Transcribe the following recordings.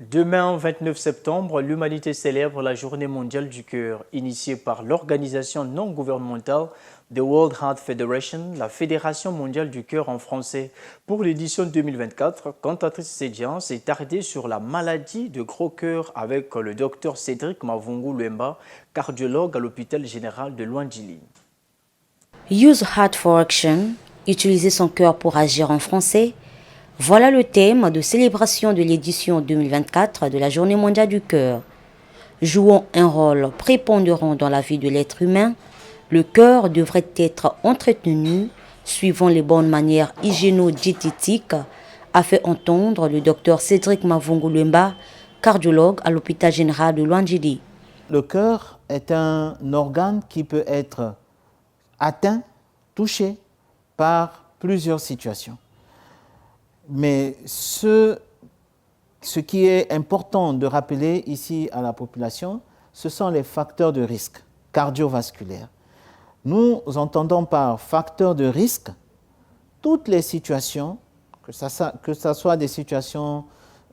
Demain, 29 septembre, l'humanité célèbre la Journée mondiale du cœur, initiée par l'organisation non gouvernementale The World Heart Federation, la Fédération mondiale du cœur en français. Pour l'édition 2024, Cantatrice Sédian s'est attardée sur la maladie de gros cœur avec le docteur Cédric Mavungu Luemba, cardiologue à l'hôpital général de Luandjili. Use Heart for Action, utiliser son cœur pour agir en français. Voilà le thème de célébration de l'édition 2024 de la Journée mondiale du cœur. Jouant un rôle prépondérant dans la vie de l'être humain, le cœur devrait être entretenu suivant les bonnes manières hygiéno-diététiques, a fait entendre le docteur Cédric Mavungu Luemba, cardiologue à l'hôpital général de Luandjili. Le cœur est un organe qui peut être atteint, touché par plusieurs situations. Mais ce qui est important de rappeler ici à la population, ce sont les facteurs de risque cardiovasculaires. Nous entendons par facteurs de risque toutes les situations, que ce soit des situations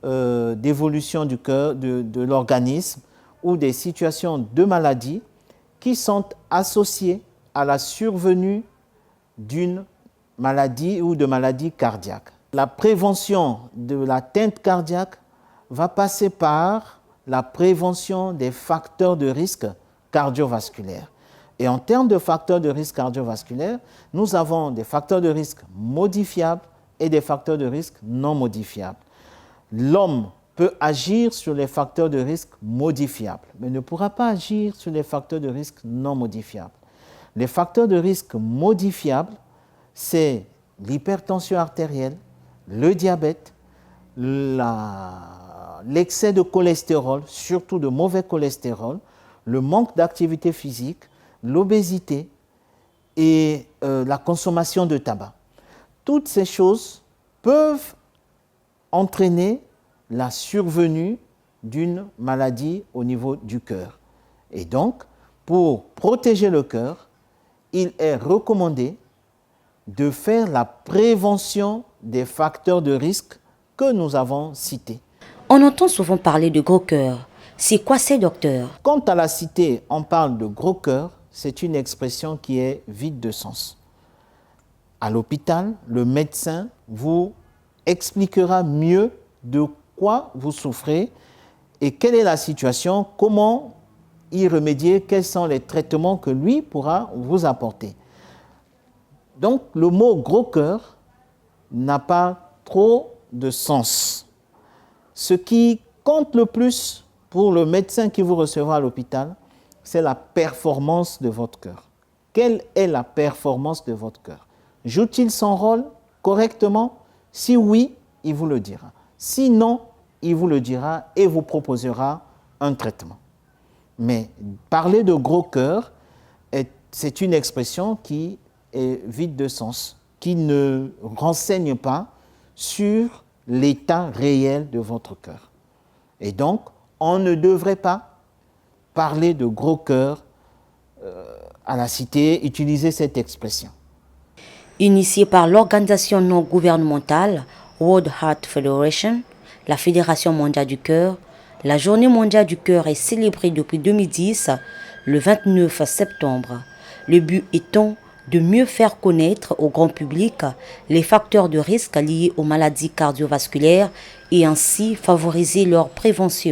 d'évolution du cœur, de l'organisme, ou des situations de maladie qui sont associées à la survenue d'une maladie ou de maladie cardiaque. La prévention de l'atteinte cardiaque va passer par la prévention des facteurs de risque cardiovasculaires. Et en termes de facteurs de risque cardiovasculaires, nous avons des facteurs de risque modifiables et des facteurs de risque non modifiables. L'homme peut agir sur les facteurs de risque modifiables, mais ne pourra pas agir sur les facteurs de risque non modifiables. Les facteurs de risque modifiables, c'est l'hypertension artérielle, le diabète, l'excès de cholestérol, surtout de mauvais cholestérol, le manque d'activité physique, l'obésité et la consommation de tabac. Toutes ces choses peuvent entraîner la survenue d'une maladie au niveau du cœur. Et donc, pour protéger le cœur, il est recommandé de faire la prévention des facteurs de risque que nous avons cités. On entend souvent parler de gros cœur. C'est quoi ces docteurs? Quand à la cité, on parle de gros cœur, c'est une expression qui est vide de sens. À l'hôpital, le médecin vous expliquera mieux de quoi vous souffrez et quelle est la situation, comment y remédier, quels sont les traitements que lui pourra vous apporter. Donc, le mot gros cœur n'a pas trop de sens. Ce qui compte le plus pour le médecin qui vous recevra à l'hôpital, c'est la performance de votre cœur. Quelle est la performance de votre cœur? Joue-t-il son rôle correctement? Si oui, il vous le dira. Si non, il vous le dira et vous proposera un traitement. Mais parler de gros cœur, c'est une expression qui est vide de sens, qui ne renseigne pas sur l'état réel de votre cœur. Et donc, on ne devrait pas parler de gros cœur à la cité, utiliser cette expression. Initiée par l'organisation non gouvernementale World Heart Federation, la Fédération mondiale du cœur, la Journée mondiale du cœur est célébrée depuis 2010, le 29 septembre. Le but étant de mieux faire connaître au grand public les facteurs de risque liés aux maladies cardiovasculaires et ainsi favoriser leur prévention.